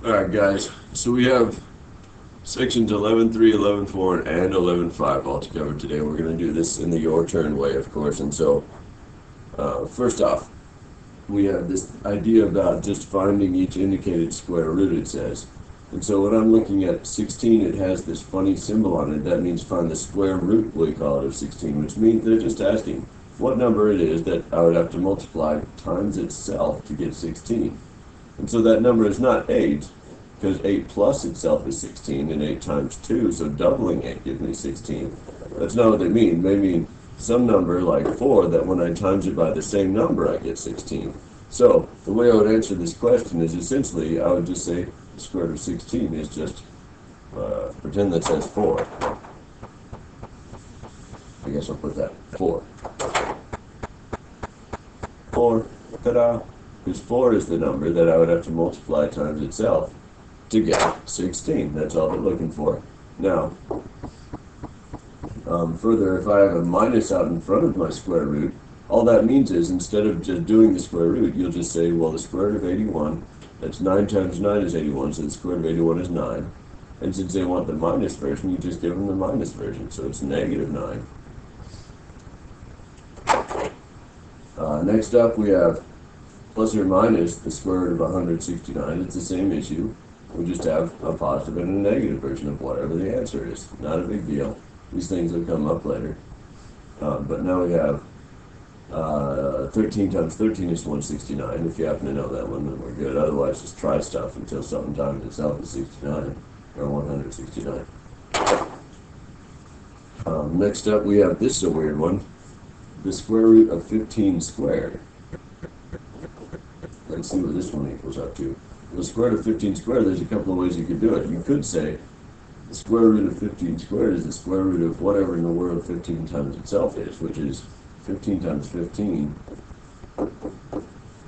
Alright guys, so we have sections 11.3, 11.4, and 11.5 all together today. We're going to do this in the your turn way, of course. And so, first off, we have this idea about just finding each indicated square root, it says. And so when I'm looking at 16, it has this funny symbol on it. That means find the square root, we call it, of 16, which means they're just asking what number it is that I would have to multiply times itself to get 16. And so that number is not 8, because 8 plus itself is 16, and 8 times 2, so doubling 8 gives me 16. That's not what they mean. They mean some number like 4 that when I times it by the same number, I get 16. So the way I would answer this question is essentially, I would just say the square root of 16 is just, pretend that says 4. I guess I'll put that 4. 4, ta-da! Because 4 is the number that I would have to multiply times itself to get 16. That's all they're looking for. Now, further, if I have a minus out in front of my square root, all that means is instead of just doing the square root, you'll just say, well, the square root of 81, that's 9 times 9 is 81, so the square root of 81 is 9. And since they want the minus version, you just give them the minus version, so it's negative 9. Next up, we have plus or minus the square root of 169. It's the same issue. We just have a positive and a negative version of whatever the answer is. Not a big deal. These things will come up later. But now we have 13 times 13 is 169. If you happen to know that one, then we're good. Otherwise, just try stuff until something times itself is 69, or 169. Next up, we have, this is a weird one, the square root of 15 squared. Let's see what this one equals up to. The square root of 15 squared, there's a couple of ways you could do it. You could say the square root of 15 squared is the square root of whatever in the world 15 times itself is, which is 15 times 15.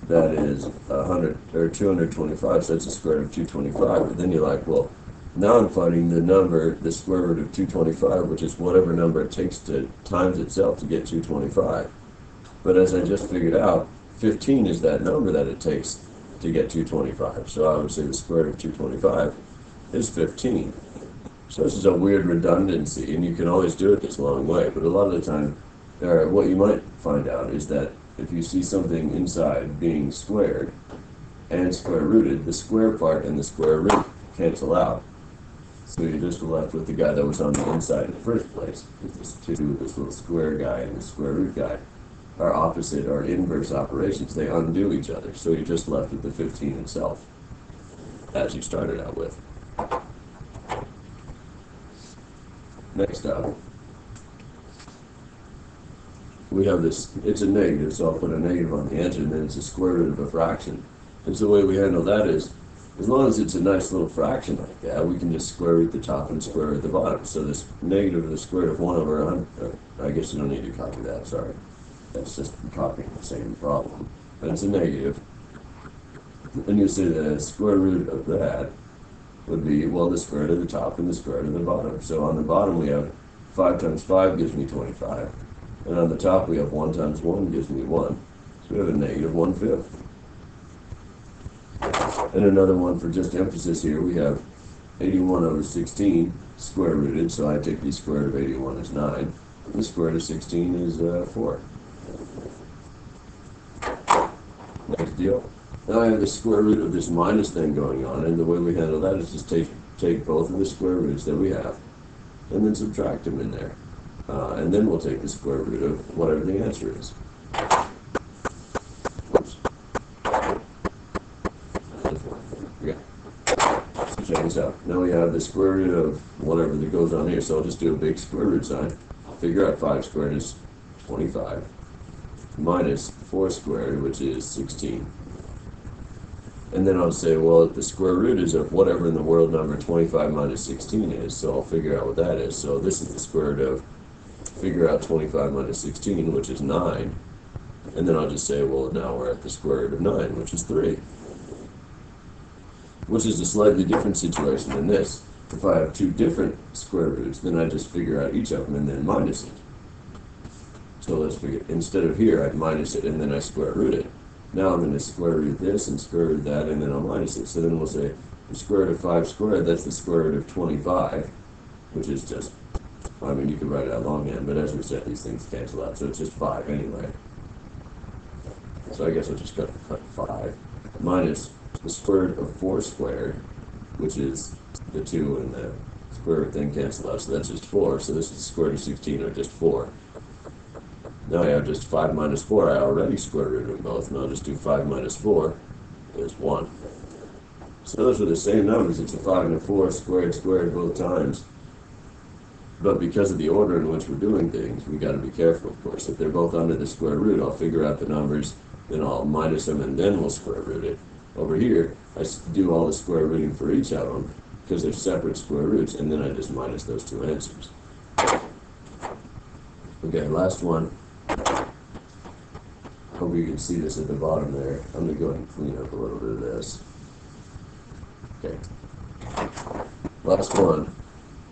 That is 100 or 225, so that's the square root of 225. But then you're like, well, now I'm finding the number, the square root of 225, which is whatever number it takes to times itself to get 225. But as I just figured out, 15 is that number that it takes to get 225. So I would say the square root of 225 is 15. So this is a weird redundancy, and you can always do it this long way. But a lot of the time, what you might find out is that if you see something inside being squared and square rooted, the square part and the square root cancel out. So you're just left with the guy that was on the inside in the first place. This little square guy and the square root guy are opposite or inverse operations. They undo each other. So you're just left with the 15 itself, as you started out with. Next up, we have this, it's a negative, so I'll put a negative on the answer, and then it's a square root of a fraction. And so the way we handle that is, as long as it's a nice little fraction like that, we can just square root the top and square root the bottom. So this negative of the square root of 1 over 100, I guess you don't need to copy that, sorry. That's just copying the same problem. But it's a negative. And you say the square root of that would be, well, the square root of the top and the square root of the bottom. So on the bottom we have 5 times 5 gives me 25. And on the top we have 1 times 1 gives me 1. So we have a negative 1/5. And another one for just emphasis here, we have 81 over 16 square rooted, so I take the square root of 81 as 9. The square root of 16 is 4. Next deal. Now I have the square root of this minus thing going on, and the way we handle that is just take both of the square roots that we have, and then subtract them in there. And then we'll take the square root of whatever the answer is. So check this out. Now we have the square root of whatever that goes on here, so I'll just do a big square root sign. Figure out 5 squared is 25, minus 4 squared, which is 16. And then I'll say, well, the square root is of whatever in the world number 25 minus 16 is, so I'll figure out what that is. So this is the square root of, figure out 25 minus 16, which is 9. And then I'll just say, well, now we're at the square root of 9, which is 3. Which is a slightly different situation than this. If I have two different square roots, then I just figure out each of them and then minus it. So let's figure, instead of here, I'd minus it and then I square root it. Now I'm going to square root this and square root that, and then I'll minus it. So then we'll say The square root of 5 squared, that's the square root of 25, which is just, I mean, you can write it out longhand, but as we said, these things cancel out, so it's just 5 anyway. So I guess I'll just cut 5, minus the square root of 4 squared, which is the 2 and the square root thing cancel out, so that's just 4, so this is the square root of 16, or just 4. Now I have just 5 minus 4, I already square rooted them both, and I'll just do 5 minus 4 is 1. So those are the same numbers, it's a 5 and a 4, squared both times. But because of the order in which we're doing things, we got to be careful, of course. If they're both under the square root, I'll figure out the numbers, then I'll minus them, and then we'll square root it. Over here, I do all the square rooting for each of them, because they're separate square roots, and then I just minus those two answers. Okay, last one. Hope you can see this at the bottom there. I'm going to go ahead and clean up a little bit of this. Okay. Last one.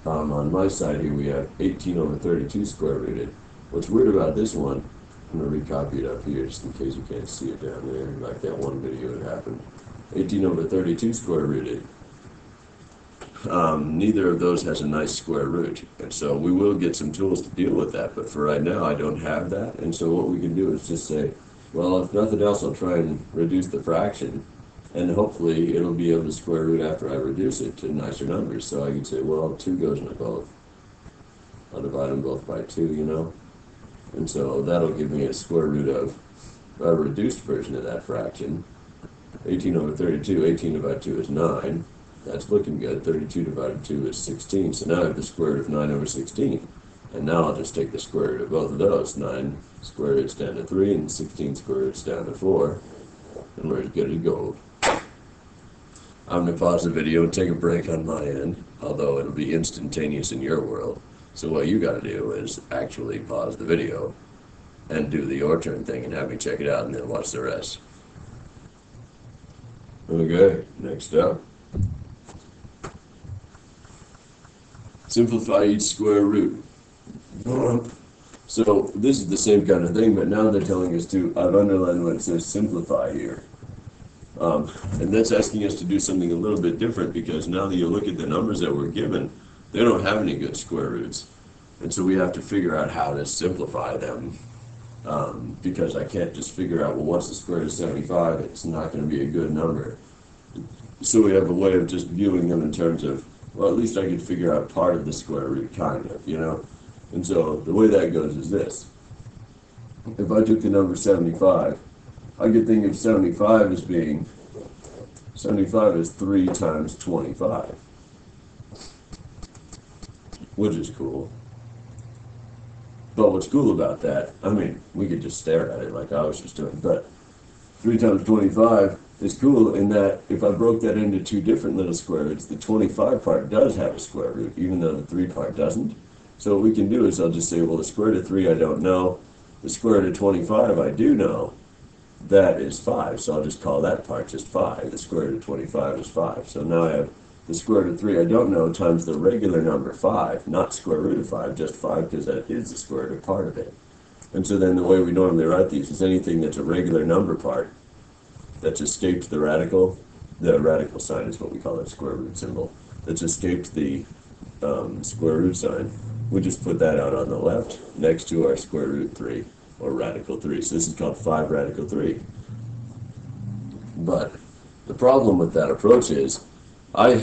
On my side here, we have 18 over 32 square rooted. What's weird about this one, I'm going to recopy it up here just in case you can't see it down there, like that one video that happened. 18 over 32 square rooted. Neither of those has a nice square root, and so we will get some tools to deal with that, but for right now I don't have that, and so what we can do is just say, well, if nothing else, I'll try and reduce the fraction, and hopefully it'll be able to square root after I reduce it to nicer numbers. So I can say, well, 2 goes into both. I'll divide them both by 2, you know, and so that'll give me a square root of a reduced version of that fraction. 18 over 32, 18 divided 2 is 9. That's looking good. 32 divided 2 is 16. So now I have the square root of 9 over 16. And now I'll just take the square root of both of those. 9 square roots down to 3, and 16 square roots down to 4. And we're as good as gold. I'm going to pause the video and take a break on my end, although it'll be instantaneous in your world. So what you got to do is actually pause the video and do the your turn thing and have me check it out, and then watch the rest. Okay, next up. Simplify each square root. So this is the same kind of thing, but now they're telling us to, I've underlined what it says simplify here. And that's asking us to do something a little bit different, because now that you look at the numbers that we're given, they don't have any good square roots. And so we have to figure out how to simplify them, because I can't just figure out, well, what's the square root of 75? It's not going to be a good number. So we have a way of just viewing them in terms of, well, at least I could figure out part of the square root, kind of, you know? And so the way that goes is this. If I took the number 75, I could think of 75 as being, 75 is 3 times 25, which is cool. But what's cool about that, I mean, we could just stare at it like I was just doing, but 3 times 25 is cool in that if I broke that into 2 different little square roots, the 25 part does have a square root, even though the 3 part doesn't. So what we can do is I'll just say, well, the square root of 3 I don't know, the square root of 25 I do know, that is 5, so I'll just call that part just 5. The square root of 25 is 5. So now I have the square root of 3 I don't know times the regular number 5, not square root of 5, just 5, because that is the square root of part of it. And so then the way we normally write these is anything that's a regular number part that's escaped the radical sign is what we call that square root symbol, that's escaped the square root sign. We just put that out on the left next to our square root 3, or radical 3. So this is called 5 radical 3. But the problem with that approach is I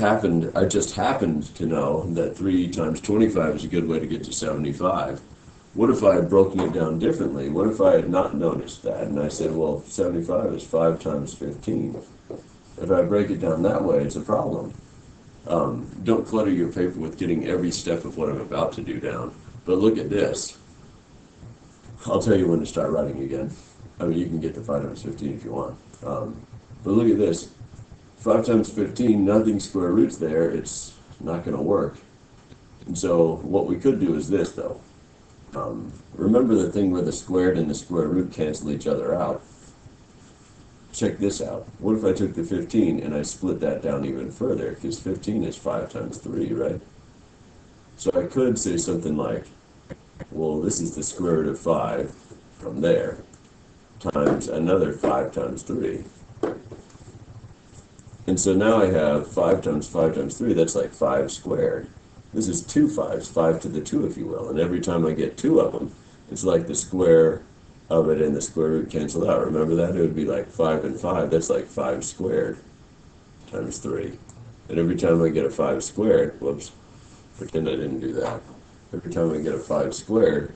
just happened to know that 3 times 25 is a good way to get to 75. What if I had broken it down differently? What if I had not noticed that and I said, well, 75 is 5 times 15. If I break it down that way, it's a problem. Don't clutter your paper with getting every step of what I'm about to do down. But look at this. I'll tell you when to start writing again. I mean, you can get to 5 times 15 if you want. But look at this. 5 times 15, nothing square roots there. It's not going to work. And so what we could do is this, though. Remember the thing where the squared and the square root cancel each other out? Check this out. What if I took the 15 and I split that down even further? Because 15 is 5 times 3, right? So I could say something like, well, this is the square root of 5 from there times another 5 times 3. And so now I have 5 times 5 times 3, that's like 5 squared. This is 2 5s, 5 to the 2 if you will, and every time I get 2 of them, it's like the square of it and the square root cancel out. Remember that? It would be like 5 and 5, that's like 5 squared times 3. And every time I get a 5 squared, whoops, pretend I didn't do that. Every time I get a 5 squared,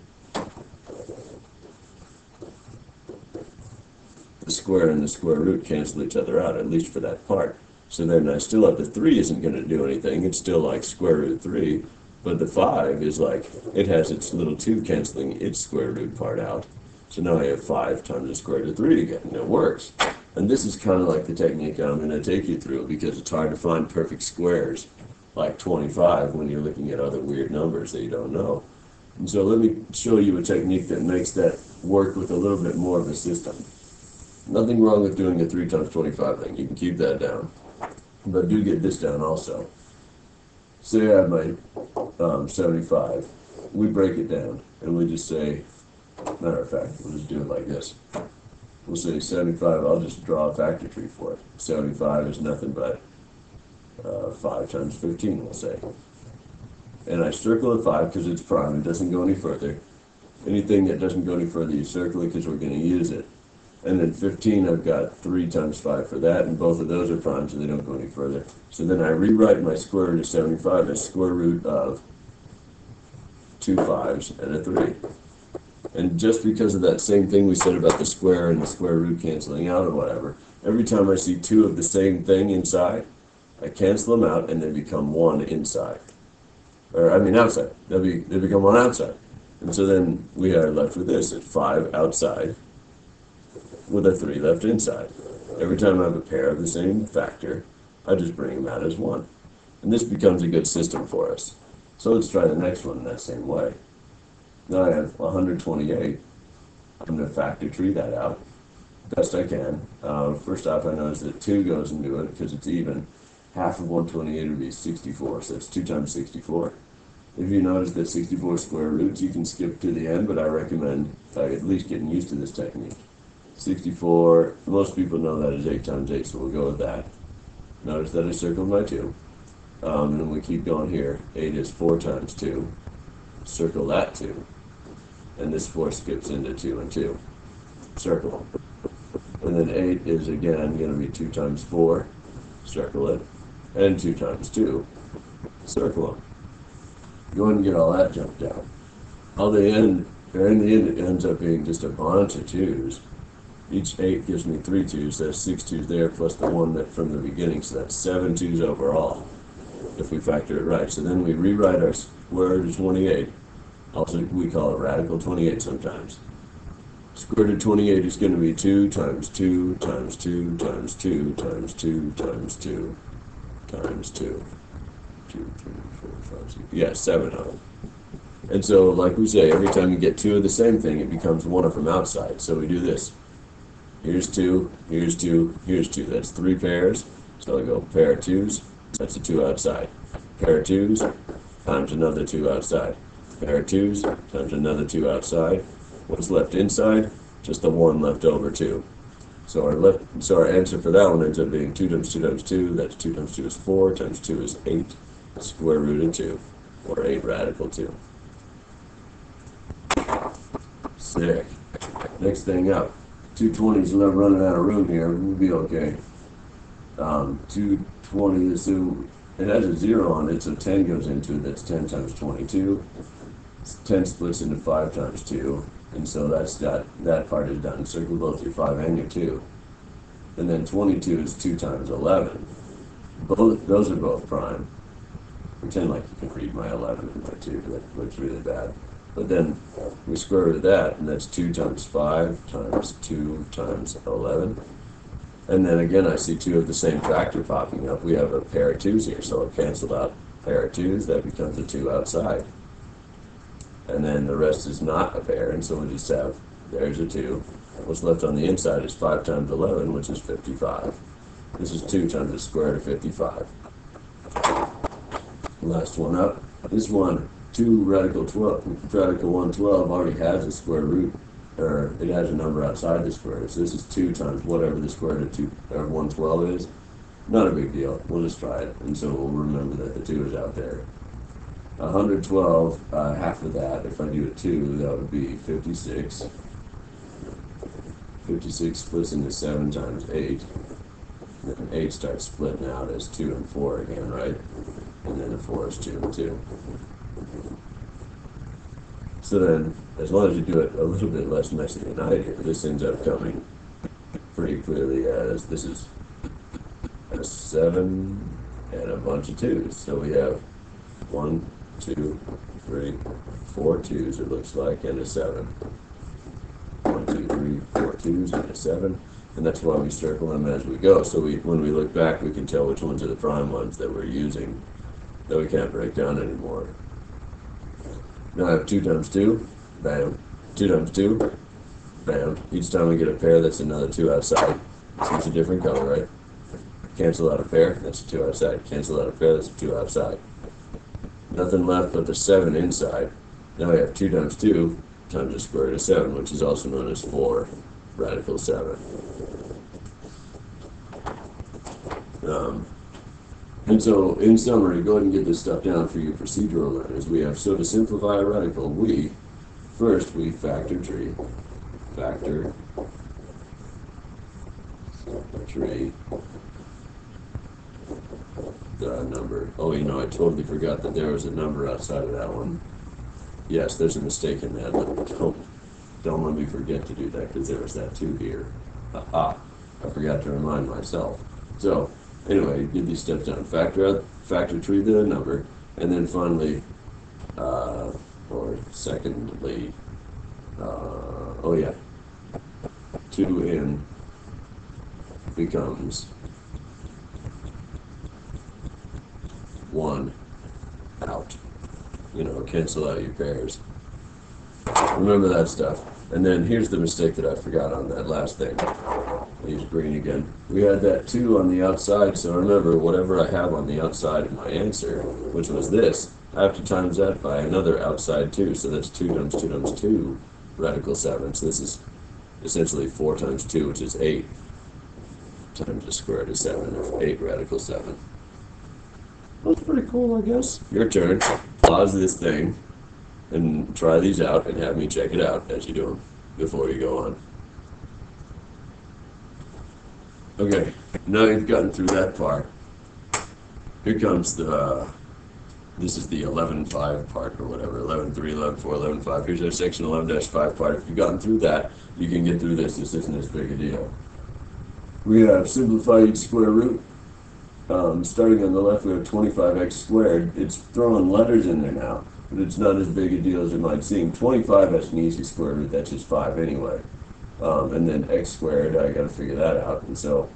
the square and the square root cancel each other out, at least for that part. So then I still have the 3 isn't going to do anything. It's still like square root 3. But the 5 is like, it has its little 2 canceling its square root part out. So now I have 5 times the square root of 3 again, and it works. And this is kind of like the technique I'm going to take you through, because it's hard to find perfect squares like 25 when you're looking at other weird numbers that you don't know. And so let me show you a technique that makes that work with a little bit more of a system. Nothing wrong with doing a 3 times 25 thing. You can keep that down. But do get this down also. Say I have my 75. We break it down, and we just say, matter of fact, we'll just do it like this. We'll say 75, I'll just draw a factor tree for it. 75 is nothing but 5 times 15, we'll say. And I circle the 5 because it's prime, it doesn't go any further. Anything that doesn't go any further, you circle it because we're going to use it. And then 15, I've got 3 times 5 for that, and both of those are prime, so they don't go any further. So then I rewrite my square root of 75 as square root of 2 5s and a 3. And just because of that same thing we said about the square and the square root canceling out or whatever, every time I see 2 of the same thing inside, I cancel them out and they become 1 inside. Or, I mean outside. They become 1 outside. And so then we are left with this, at 5 outside, with a 3 left inside. Every time I have a pair of the same factor, I just bring them out as 1. And this becomes a good system for us. So let's try the next one in that same way. Now I have 128. I'm going to factor tree that out best I can. First off, I notice that 2 goes into it because it's even. Half of 128 would be 64, so it's 2 times 64. If you notice that 64 square roots, you can skip to the end, but I recommend at least getting used to this technique. 64, most people know that is 8 times 8, so we'll go with that. Notice that I circled my 2. And then we keep going here. 8 is 4 times 2. Circle that 2. And this 4 skips into 2 and 2. Circle. And then 8 is again going to be 2 times 4. Circle it. And 2 times 2. Circle them. Go ahead and get all that jumped out. In the end, it ends up being just a bunch of 2s. Each 8 gives me 3 2s. There's 6 2s there, plus the 1 that from the beginning, so that's 7 2s overall, if we factor it right. So then we rewrite our square root of 28. Also, we call it radical 28 sometimes. Square root of 28 is going to be 2 times 2 times 2 times 2 times 2 times 2 times 2. 2, 3, 4, 5, 6. Yeah, 7 of them. And so, like we say, every time you get 2 of the same thing, it becomes 1 of them outside. So we do this. Here's 2, here's 2, here's 2. That's 3 pairs. So I go pair of 2s, that's a 2 outside. Pair of 2s times another 2 outside. Pair of 2s times another 2 outside. What's left inside? Just the 1 left over 2. So our answer for that one ends up being 2 times 2 times 2. That's 2 times 2 is 4, times 2 is 8. Square root of 2, or 8 radical 2. Sick. Next thing up. 220's running out of room here. We'll be okay. 220, assume it has a 0 on it, so 10 goes into it. That's 10 times 22. 10 splits into 5 times 2. And so that part is done. Circle both your 5 and your 2. And then 22 is 2 times 11. Those are both prime. Pretend like you can read my 11 and my 2. That looks really bad. But then we square root of that, and that's 2 times 5 times 2 times 11. And then again, I see 2 of the same factor popping up. We have a pair of 2s here, so I'll cancel out a pair of 2s. That becomes a 2 outside. And then the rest is not a pair, and so we just have, there's a 2. What's left on the inside is 5 times 11, which is 55. This is 2 times the square root of 55. Last one up. This one, 2 radical 12, radical 112 already has a square root, or it has a number outside the square root. So this is 2 times whatever the square root of 112 is. Not a big deal. We'll just try it, and so we'll remember that the 2 is out there. 112, half of that, if I do a 2, that would be 56. 56 splits into 7 times 8. And then 8 starts splitting out as 2 and 4 again, right? And then the 4 is 2 and 2. So then, as long as you do it a little bit less messy than I do, this ends up coming pretty clearly as this is a 7 and a bunch of 2s. So we have 1, 2, 3, 4 2s, it looks like, and a 7. 1, 2, 3, 4 2s and a 7. And that's why we circle them as we go. So when we look back, we can tell which ones are the prime ones that we're using that we can't break down anymore. Now I have 2 times 2, bam. 2 times 2, bam. Each time we get a pair, that's another 2 outside. So it's a different color, right? Cancel out a pair, that's a 2 outside. Cancel out a pair, that's a 2 outside. Nothing left but the 7 inside. Now we have 2 times 2 times the square root of 7, which is also known as 4 radical 7. And so, in summary, go ahead and get this stuff down for you procedural learners. We have, so to simplify a radical, we factor tree. Factor tree the number. Oh, I totally forgot that there was a number outside of that one. Yes, there's a mistake in that. Don't let me forget to do that, because there was that 2 here. Aha, I forgot to remind myself. So, anyway, get these steps down. Factor tree the number, and then finally, or secondly, 2 in becomes 1 out. Cancel out your pairs. Remember that stuff. And then here's the mistake that I forgot on that last thing. I'll use green again. We had that 2 on the outside, so remember, whatever I have on the outside of my answer, which was this, I have to times that by another outside 2, so that's 2 times 2 times 2 radical 7. So this is essentially 4 times 2, which is 8, times the square root of 7, of 8 radical 7. That's pretty cool, I guess. Your turn. Pause this thing and try these out and have me check it out as you do them before you go on. Okay, now you've gotten through that part. Here comes this is the 11.5 part or whatever, 11.3, 11.4, 11.5. Here's our section 11-5 part. If you've gotten through that, you can get through this. This isn't as big a deal. We have simplified square root. Starting on the left, we have 25x squared. It's throwing letters in there now, but it's not as big a deal as it might seem. 25 has an easy square root, that's just 5 anyway. And then x squared, I gotta figure that out. And so,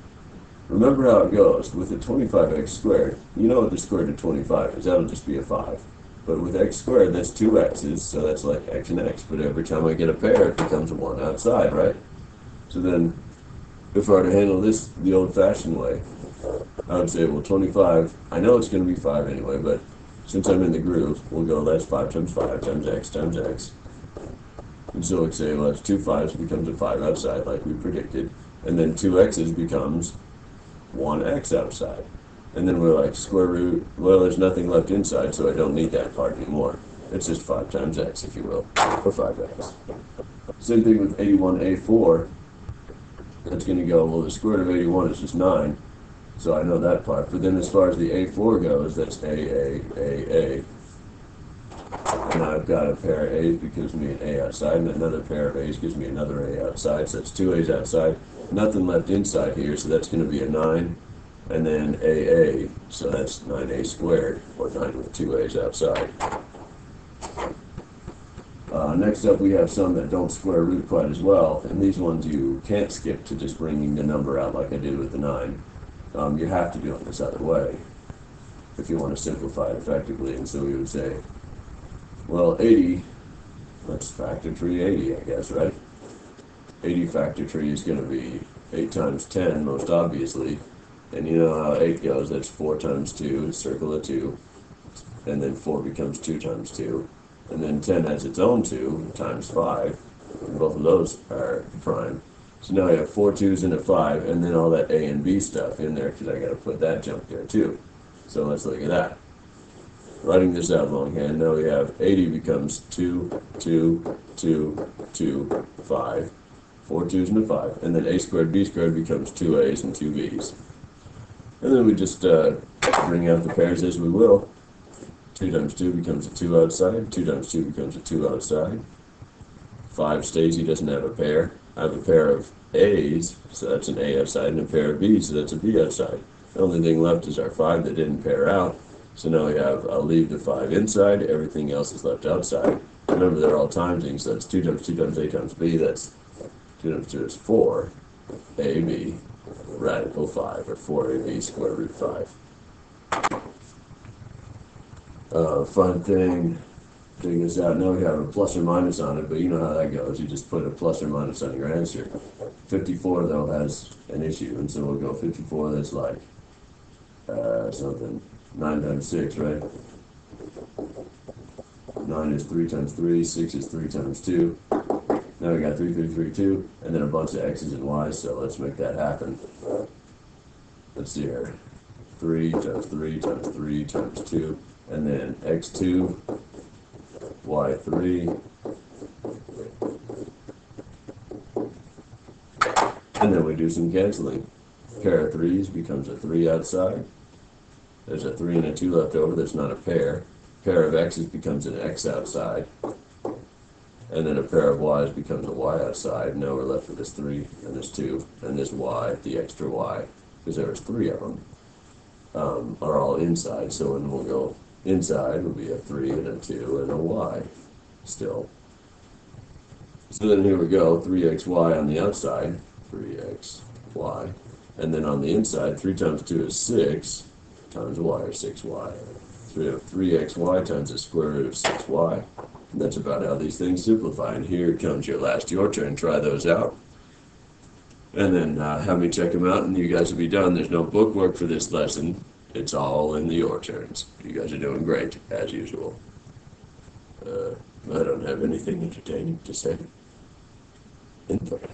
remember how it goes. With the 25x squared, you know what the square root of 25 is, that'll just be a 5. But with x squared, that's 2 x's, so that's like x and x. But every time I get a pair, it becomes a 1 outside, right? So then, if I were to handle this the old-fashioned way, I would say, well, 25, I know it's going to be 5 anyway, but since I'm in the groove, we'll go, that's 5 times 5 times x times x. And so we'd say, well, that's 2 5s, becomes a 5 outside, like we predicted. And then 2 x's becomes 1 x outside. And then we're like, square root, well, there's nothing left inside, so I don't need that part anymore. It's just 5 times x, if you will, or 5x. Same thing with 81a4. That's going to go, well, the square root of 81 is just 9. So I know that part. But then as far as the A4 goes, that's A. And I've got a pair of A's that gives me an A outside, and another pair of A's gives me another A outside. So that's 2 A's outside. Nothing left inside here, so that's going to be a 9. And then AA, so that's 9A squared, or 9 with 2 A's outside. Next up, we have some that don't square root quite as well, and these ones you can't skip to just bringing the number out like I did with the 9. You have to do it this other way if you want to simplify it effectively. And so we would say, well, 80, let's factor tree 80, I guess, right? 80 factor tree is going to be 8 times 10, most obviously. And you know how 8 goes, that's 4 times 2, circle of 2. And then 4 becomes 2 times 2. And then 10 has its own 2 times 5. And both of those are prime. So now I have 4 2's and a 5, and then all that A and B stuff in there because I got to put that junk there too. So let's look at that. Writing this out longhand, now we have 80 becomes 2, 2, 2, 2, 5. 4 2's and a 5. And then A squared B squared becomes 2A's and 2B's. And then we just bring out the pairs as we will. 2 times 2 becomes a 2 outside. 2 times 2 becomes a 2 outside. 5 stays, he doesn't have a pair. I have a pair of A's, so that's an A outside, and a pair of B's, so that's a B outside. The only thing left is our 5 that didn't pair out. So now we have, I'll leave the 5 inside, everything else is left outside. Remember, they're all time things, so that's 2 times 2 times A times B, that's 2 times 2 is 4, AB, radical 5, or 4AB square root 5. Fun thing, figure this out. Now we have a plus or minus on it, but you know how that goes. You just put a plus or minus on your answer. 54, though, has an issue, and so we'll go 54, that's like something. 9 times 6, right? 9 is 3 times 3, 6 is 3 times 2. Now we got 3, 3, 3, 2, and then a bunch of x's and y's, so let's make that happen. Let's see here. 3 times 3 times 3 times 2, and then x2, y3, and then we do some canceling. Pair of 3's becomes a 3 outside. There's a 3 and a 2 left over, there's not a pair. Pair of x's becomes an x outside. And then a pair of y's becomes a y outside. Now we're left with this 3 and this 2 and this y, the extra y, because there was 3 of them, are all inside. So when we'll go inside, will be a 3 and a 2 and a y still. So then here we go, 3xy on the outside, 3xy. And then on the inside, 3 times 2 is 6 times y, or 6y. So we have 3xy times the square root of 6y. And that's about how these things simplify. And here comes your turn. Try those out. And then have me check them out, and you guys will be done. There's no bookwork for this lesson. It's all in the your turns. You guys are doing great, as usual. I don't have anything entertaining to say. Input.